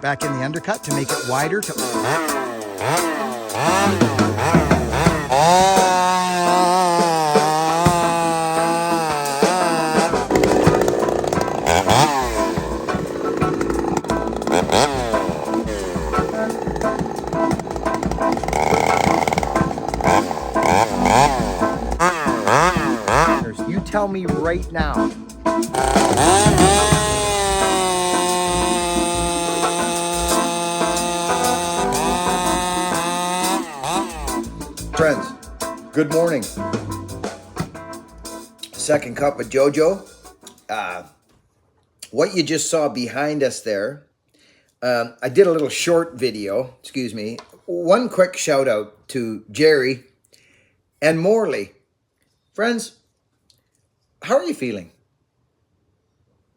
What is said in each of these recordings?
right back in the undercut to make it wider. You tell me right now. Friends, good morning. Second cup of JoJo. What you just saw behind us there, I did a little short video, excuse me. One quick shout out to Jerry and Morley. Friends, how are you feeling?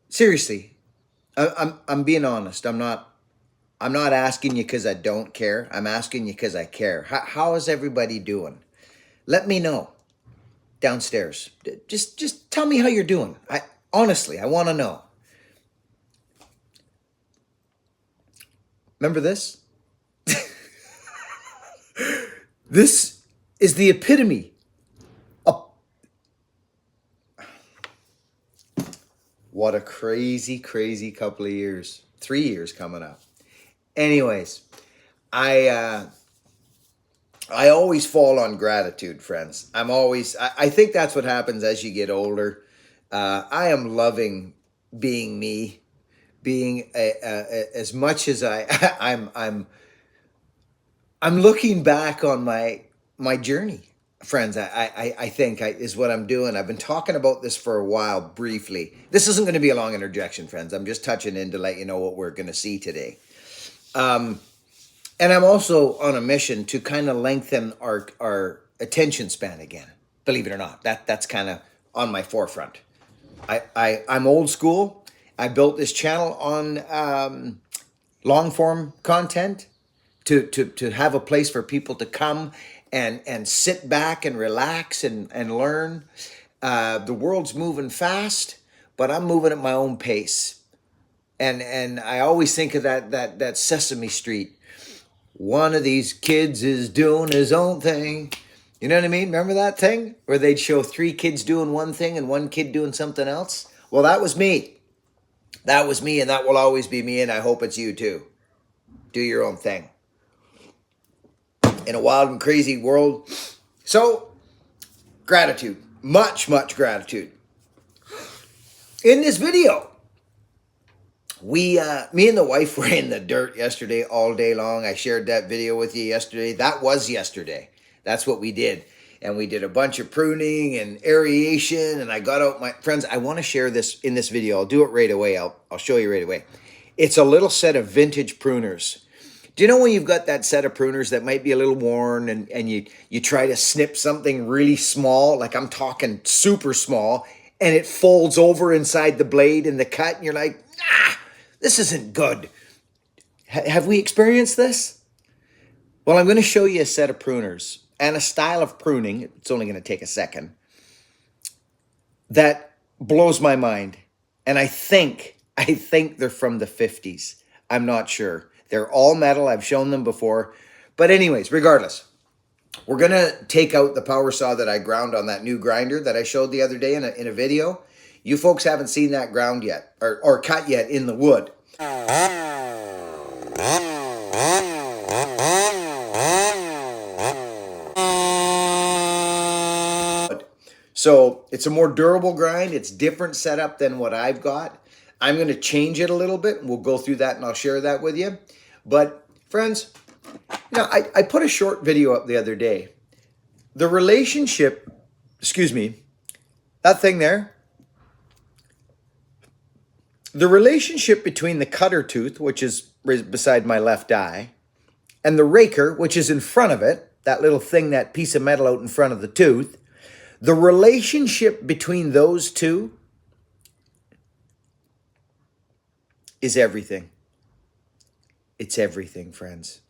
Seriously, I'm being honest. I'm not asking you because I don't care. I'm asking you because I care. How is everybody doing? Let me know downstairs. Just tell me how you're doing. Honestly, I want to know. Remember this? This is the epitome of... What a crazy, crazy couple of years. 3 years coming up. Anyways, I always fall on gratitude, friends. I think that's what happens as you get older. I am loving being me, being as much as I'm looking back on my journey, friends. I think is what I'm doing. I've been talking about this for a while briefly. This isn't going to be a long interjection, friends. I'm just touching in to let you know what we're going to see today. And I'm also on a mission to kind of lengthen our attention span again. Believe it or not, that's kind of on my forefront. I'm old school. I built this channel on long form content to have a place for people to come and sit back and relax and learn. The world's moving fast, but I'm moving at my own pace. And I always think of that Sesame Street. One of these kids is doing his own thing. You know what I mean? Remember that thing? Where they'd show 3 kids doing one thing and 1 kid doing something else? Well, that was me. That was me, and that will always be me, and I hope it's you too. Do your own thing. In a wild and crazy world. So, gratitude. Much, much gratitude. In this video, me and the wife were in the dirt yesterday all day long. I shared that video with you yesterday. That was yesterday. That's what we did. And we did a bunch of pruning and aeration. And I got out my... Friends, I want to share this in this video. I'll do it right away. I'll show you right away. It's a little set of vintage pruners. Do you know when you've got that set of pruners that might be a little worn and you try to snip something really small, like I'm talking super small, and it folds over inside the blade in the cut, and you're like, this isn't good. Have we experienced this? Well, I'm going to show you a set of pruners and a style of pruning. It's only going to take a second. That blows my mind. And I think they're from the 50s. I'm not sure. They're all metal. I've shown them before. But anyways, regardless, we're going to take out the power saw that I ground on that new grinder that I showed the other day in a video. You folks haven't seen that ground yet or cut yet in the wood. So it's a more durable grind. It's different setup than what I've got. I'm going to change it a little bit, and we'll go through that, and I'll share that with you. But friends, you know, I put a short video up the other day. The relationship, excuse me, that thing there, the relationship between the cutter tooth, which is beside my left eye, and the raker, which is in front of it, that little thing, that piece of metal out in front of the tooth, the relationship between those two is everything. It's everything, friends.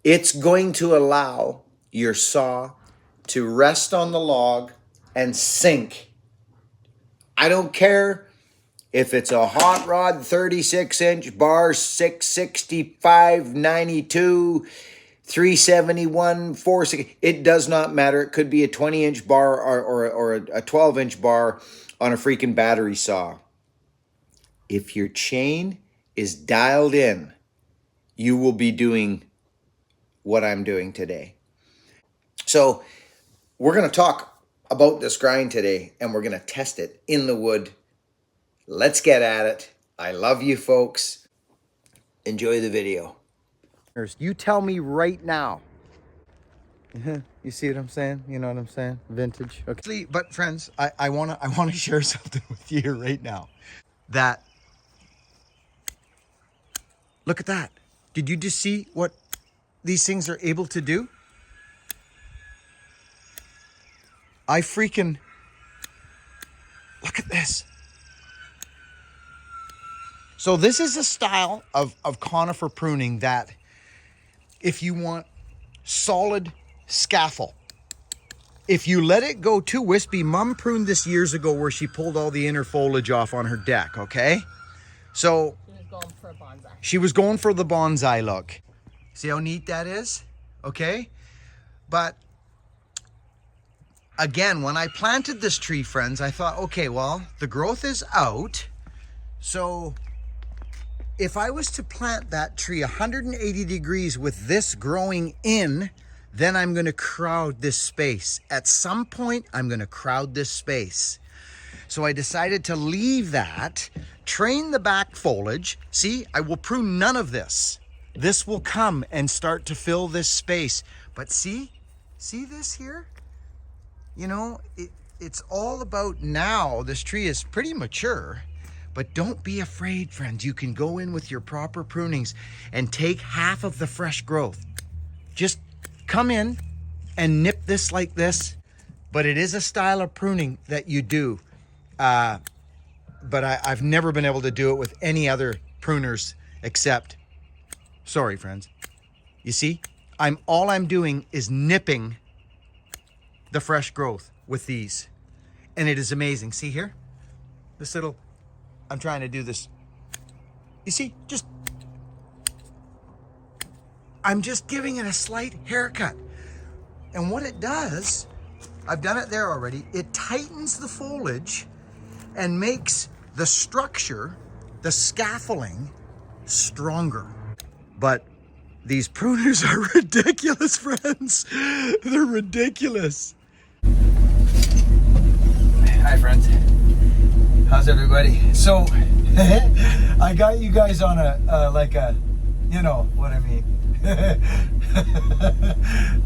It's going to allow your saw to rest on the log and sink. I don't care If it's a hot rod 36-inch bar, 665, 92, 371, 460, it does not matter. It could be a 20-inch bar or a 12-inch bar on a freaking battery saw. If your chain is dialed in, you will be doing what I'm doing today. So we're going to talk about this grind today, and we're going to test it in the wood. Let's get at it. I love you folks. Enjoy the video. You tell me right now. You see what I'm saying? You know what I'm saying? Vintage. Okay. But friends, I wanna share something with you right now. That, look at that. Did you just see what these things are able to do? I freaking, look at this. So this is a style of conifer pruning that if you want solid scaffold, if you let it go too wispy, Mom pruned this years ago where she pulled all the inner foliage off on her deck, okay? So she was going for a bonsai. She was going for the bonsai look. See how neat that is? Okay? But again, when I planted this tree, friends, I thought, okay, well, the growth is out. So if I was to plant that tree 180 degrees with this growing in, then I'm going to crowd this space. At some point, I'm going to crowd this space. So I decided to leave that, train the back foliage. See, I will prune none of this. This will come and start to fill this space. But see this here? You know, it's all about now. This tree is pretty mature. But don't be afraid, friends. You can go in with your proper prunings and take half of the fresh growth. Just come in and nip this like this. But it is a style of pruning that you do. But I've never been able to do it with any other pruners except, sorry, friends. You see, all I'm doing is nipping the fresh growth with these. And it is amazing. See here? This little, I'm trying to do this. You see, I'm just giving it a slight haircut. And what it does, I've done it there already, it tightens the foliage and makes the structure, the scaffolding, stronger. But these pruners are ridiculous, friends. They're ridiculous. Hi, friends. How's everybody? So, I got you guys on you know what I mean.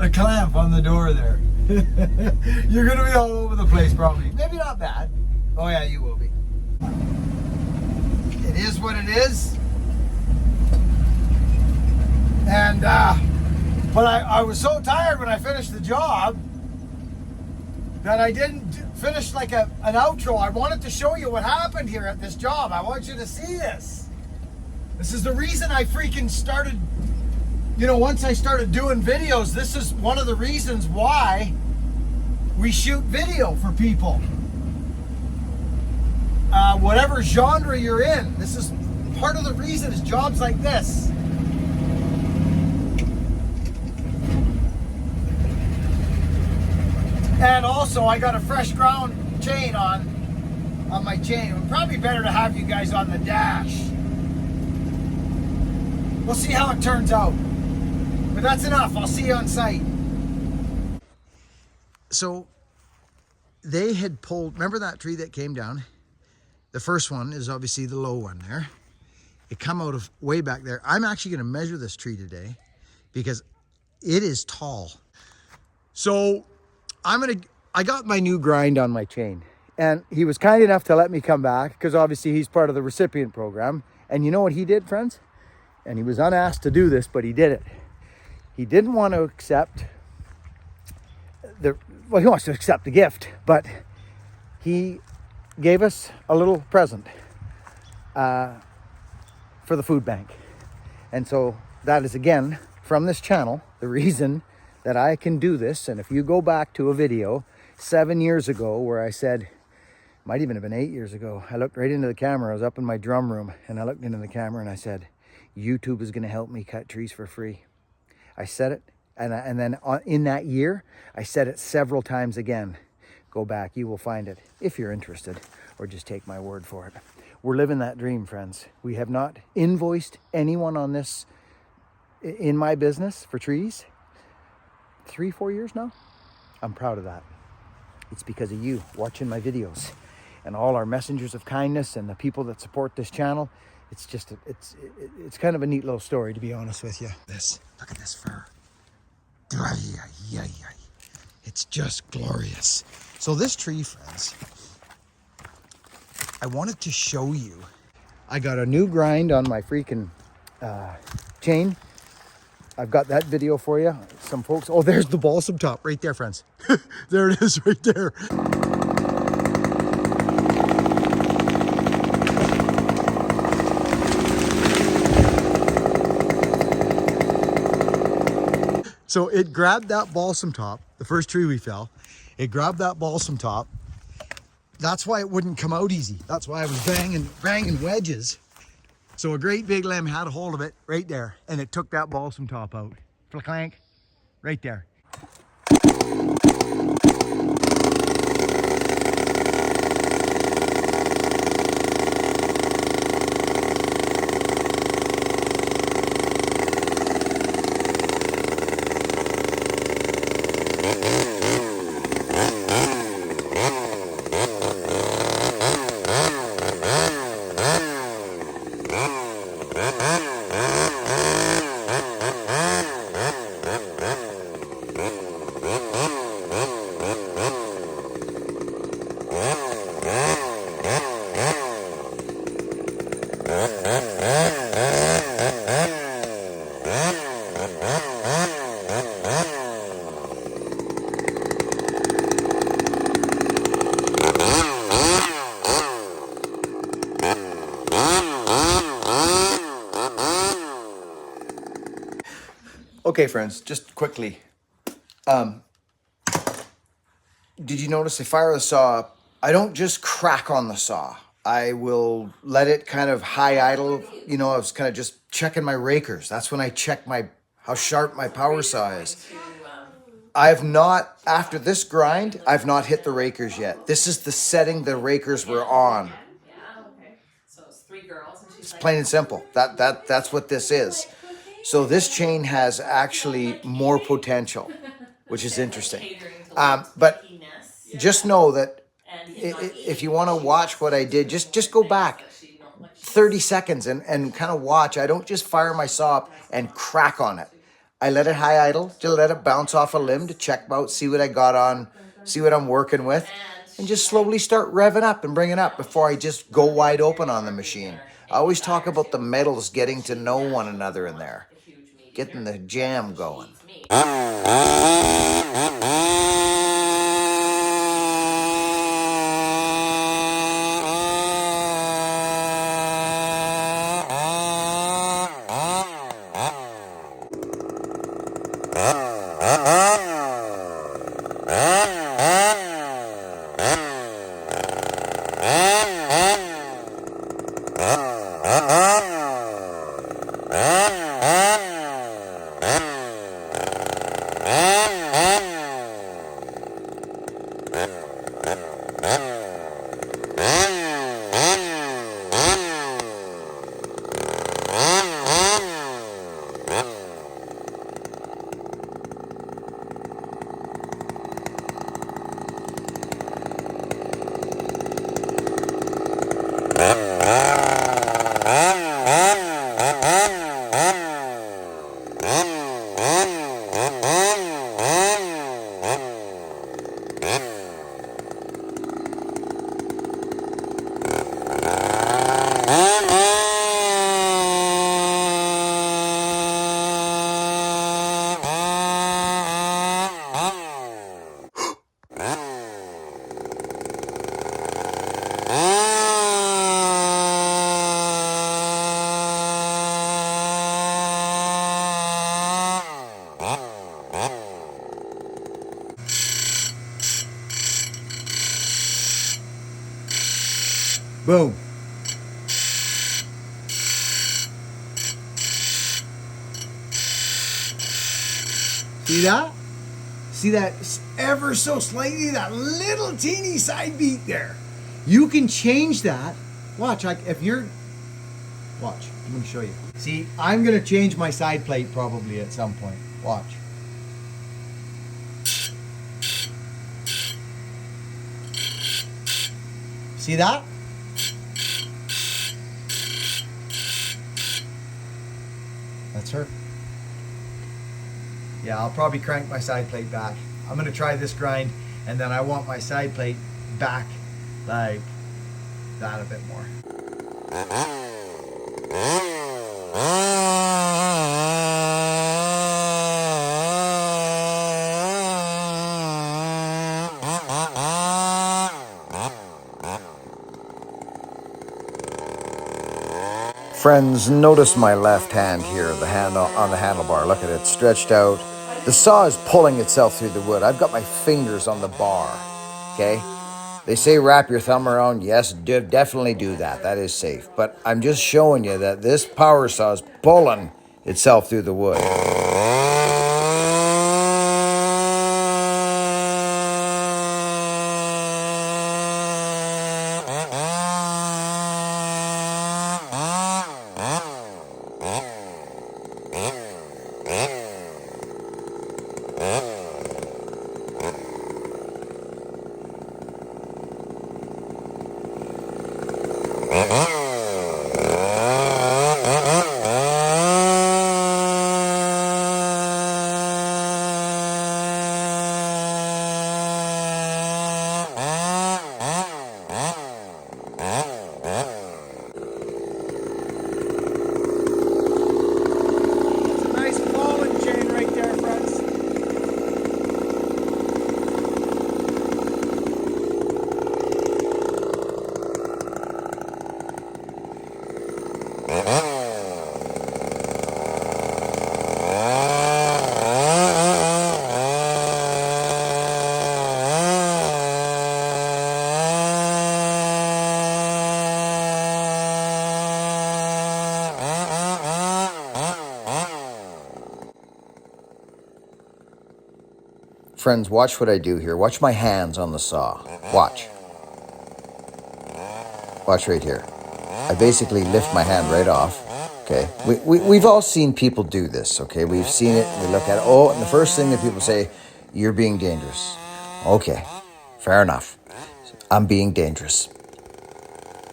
A clamp on the door there. You're gonna be all over the place probably. Maybe not bad. Oh yeah, you will be. It is what it is. And, but I was so tired when I finished the job that I didn't finish like an outro. I wanted to show you what happened here at this job. I want you to see this. This is the reason I freaking started, you know, once I started doing videos, this is one of the reasons why we shoot video for people. Whatever genre you're in, this is part of the reason is jobs like this. And also, I got a fresh ground chain on my chain. It would probably be better to have you guys on the dash. We'll see how it turns out. But that's enough. I'll see you on site. So, they had pulled, remember that tree that came down? The first one is obviously the low one there. It come out of way back there. I'm actually going to measure this tree today because it is tall. So, I got my new grind on my chain, and he was kind enough to let me come back because obviously he's part of the recipient program. And you know what he did, friends? And he was unasked to do this, but he did it. He didn't want to accept well, he wants to accept the gift, but he gave us a little present for the food bank. And so that is, again, from this channel, the reason that I can do this. And if you go back to a video 7 years ago where I said might even have been 8 years ago. I looked right into the camera. I was up in my drum room and I looked into the camera and I said, YouTube is going to help me cut trees for free. I said it, and then in that year, I said it several times again. Go back, you will find it if you're interested, or just take my word for it. We're living that dream, friends. We have not invoiced anyone on this in my business for trees. 3-4 years now. I'm proud of that. It's because of you watching my videos and all our messengers of kindness and the people that support this channel. It's just, it's kind of a neat little story, to be honest with you. Look at this fur. It's just glorious. So this tree, friends, I wanted to show you. I got a new grind on my freaking chain. I've got that video for you. Some folks, oh, there's the balsam top right there, friends. There it is right there. So it grabbed that balsam top, the first tree we fell. It grabbed that balsam top. That's why it wouldn't come out easy. That's why I was banging wedges. So a great big limb had a hold of it right there, and it took that balsam top out. Clank, right there. Okay, friends, just quickly. Did you notice I fire the saw? I don't just crack on the saw. I will let it kind of high idle. You know, I was kind of just checking my rakers. That's when I check how sharp my power saw is. I have not, after this grind, I've not hit the rakers yet. This is the setting the rakers were on. So it's 3 girls and she's It's plain and simple. That's what this is. So this chain has actually more potential, which is interesting. But just know that if you want to watch what I did, just go back 30 seconds and kind of watch. I don't just fire my saw up and crack on it. I let it high idle, to let it bounce off a limb to check out, see what I got on, see what I'm working with, and just slowly start revving up and bringing up before I just go wide open on the machine. I always talk about the metals getting to know one another in there, getting the jam going. Boom. See that? See that ever so slightly, that little teeny side beat there. You can change that. Watch, like if you're, watch, I'm gonna show you. See, I'm gonna change my side plate probably at some point. Watch. See that? That's her. Yeah, I'll probably crank my side plate back. I'm gonna try this grind, and then I want my side plate back like that a bit more. Friends, notice my left hand here, the hand on the handlebar. Look at it, stretched out. The saw is pulling itself through the wood. I've got my fingers on the bar, okay? They say wrap your thumb around. Yes, definitely do that. That is safe. But I'm just showing you that this power saw is pulling itself through the wood. Friends, watch what I do here. Watch my hands on the saw. Watch. Watch right here. I basically lift my hand right off. Okay. We've all seen people do this. Okay. We've seen it. We look at it. Oh, and the first thing that people say, you're being dangerous. Okay. Fair enough. I'm being dangerous.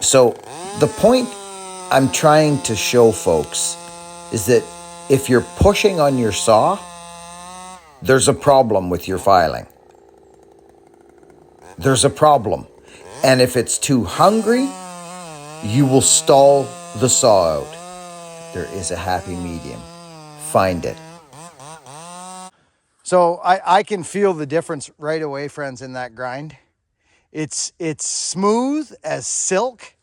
So the point I'm trying to show folks is that if you're pushing on your saw, there's a problem with your filing. There's a problem. And if it's too hungry, you will stall the saw out. There is a happy medium. Find it. So I can feel the difference right away, friends, in that grind. It's smooth as silk.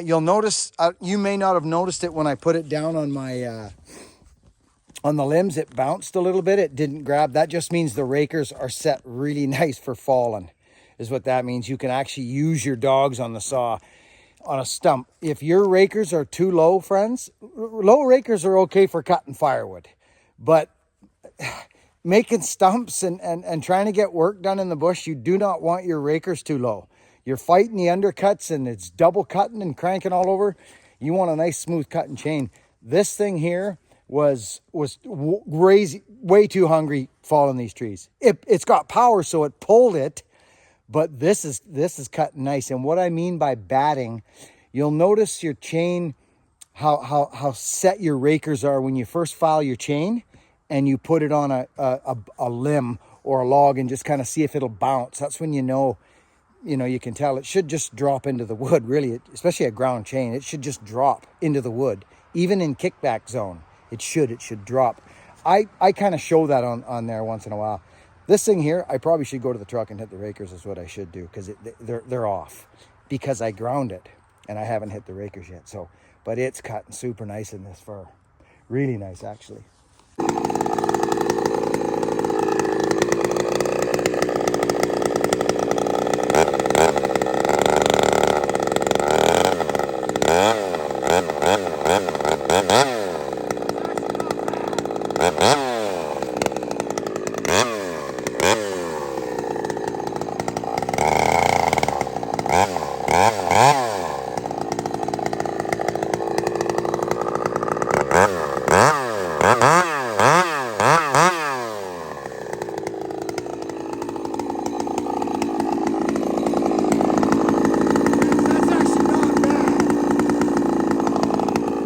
You'll notice, you may not have noticed it when I put it down on my on the limbs. It bounced a little bit. It didn't grab. That just means the rakers are set really nice for falling, is what that means. You can actually use your dogs on the saw on a stump. If your rakers are too low, friends, low rakers are okay for cutting firewood, but making stumps and trying to get work done in the bush, you do not want your rakers too low. You're fighting the undercuts and it's double cutting and cranking all over. You want a nice smooth cutting chain. This thing here was crazy, way too hungry falling these trees. It's got power, so it pulled it, but this is cutting nice. And what I mean by batting, you'll notice your chain, how set your rakers are when you first file your chain and you put it on a limb or a log and just kind of see if it'll bounce. That's when you know, you can tell it should just drop into the wood, really, especially a ground chain. It should just drop into the wood, even in kickback zone. It should drop. I kind of show that on there once in a while. This thing here, I probably should go to the truck and hit the rakers is what I should do, because they're off because I ground it and I haven't hit the rakers yet. So, but it's cutting super nice in this fur. Really nice, actually.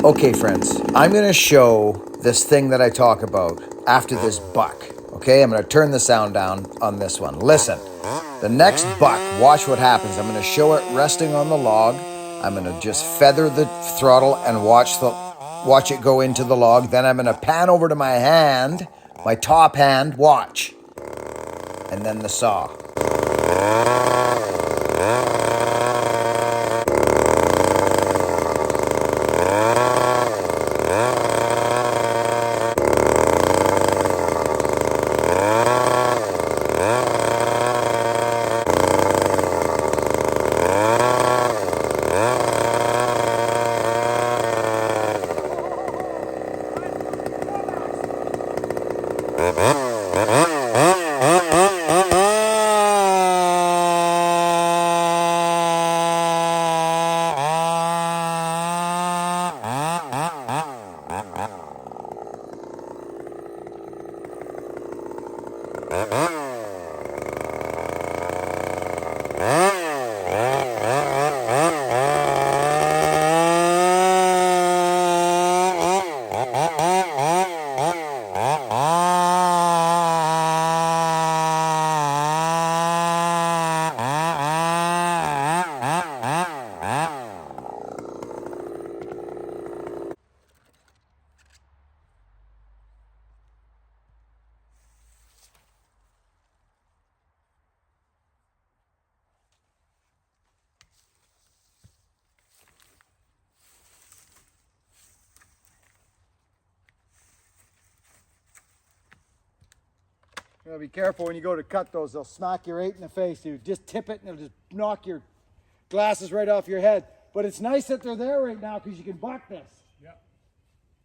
Okay, friends, I'm going to show this thing that I talk about after this buck. Okay, I'm going to turn the sound down on this one. Listen, the next buck, watch what happens. I'm going to show it resting on the log. I'm going to just feather the throttle and watch it go into the log. Then I'm going to pan over to my hand, my top hand, watch. And then the saw. You gotta be careful when you go to cut those. They'll smack you right in the face. You just tip it and it'll just knock your glasses right off your head. But it's nice that they're there right now because you can buck this. Yeah.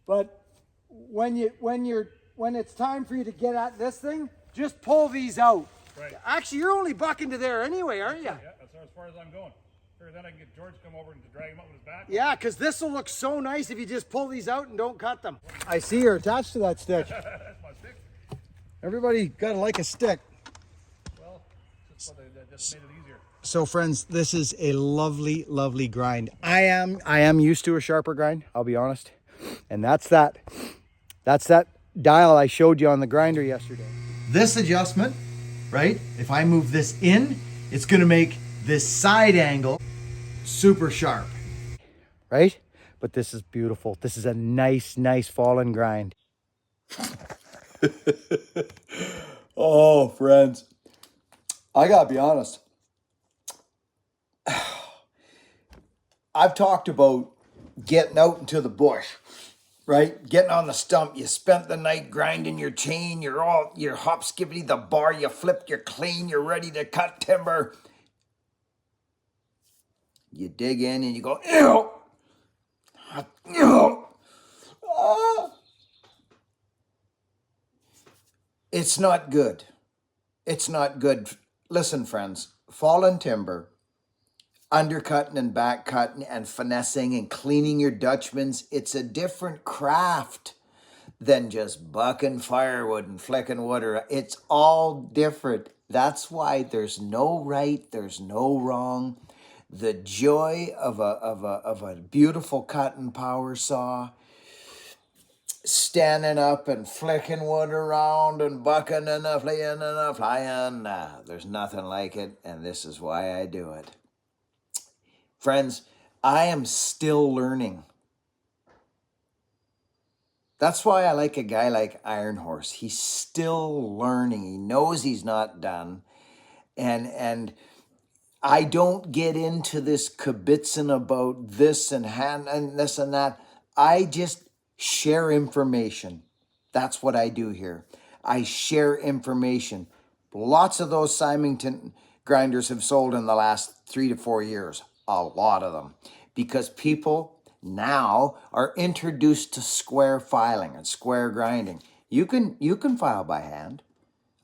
But when it's time for you to get at this thing, just pull these out. Right. Actually, you're only bucking to there anyway, aren't you? Yeah, that's as far as I'm going. Figure then I can get George to come over and to drag him up with his back. Yeah, because this will look so nice if you just pull these out and don't cut them. I see you're attached to that stick. That's my stick. Everybody gotta like a stick. Well, just made it easier. So friends, this is a lovely, lovely grind. I am used to a sharper grind, I'll be honest. And that's that dial I showed you on the grinder yesterday. This adjustment, right? If I move this in, it's gonna make this side angle super sharp. Right? But this is beautiful. This is a nice, nice fallen grind. Oh, friends, I gotta be honest. I've talked about getting out into the bush, right? Getting on the stump. You spent the night grinding your chain. You're hop skippity the bar. You flipped, you're clean. You're ready to cut timber. You dig in and you go, ew, ew. It's not good. It's not good. Listen, friends, fallen timber, undercutting and back cutting and finessing and cleaning your Dutchmans, it's a different craft than just bucking firewood and flicking wood. It's all different. That's why there's no right, there's no wrong. The joy of a beautiful cutting power saw, standing up and flicking wood around and bucking and flying. There's nothing like it, and this is why I do it. Friends, I am still learning. That's why I like a guy like Iron Horse. He's still learning. He knows he's not done. And I don't get into this kibitzing about this and this and that. I just share information. That's what I do here. I share information. Lots of those Symington grinders have sold in the last 3 to 4 years. A lot of them. Because people now are introduced to square filing and square grinding. You can file by hand.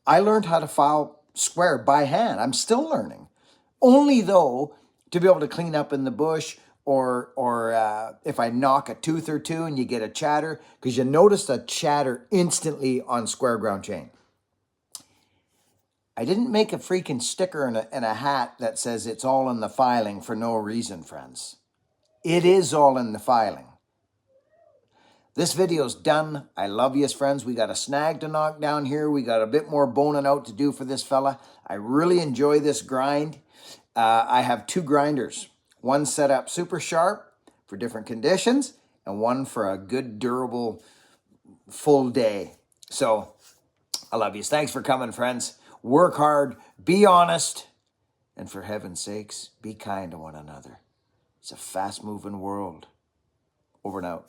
I learned how to file square by hand. I'm still learning. Only though to be able to clean up in the bush or if I knock a tooth or two and you get a chatter, because you notice a chatter instantly on square ground chain. I didn't make a freaking sticker and a hat that says it's all in the filing for no reason, friends. It is all in the filing. This video's done. I love you, friends. We got a snag to knock down here. We got a bit more boning out to do for this fella. I really enjoy this grind. I have 2 grinders. One set up super sharp for different conditions, and one for a good, durable, full day. So I love you. Thanks for coming, friends. Work hard, be honest, and for heaven's sakes, be kind to one another. It's a fast-moving world. Over and out.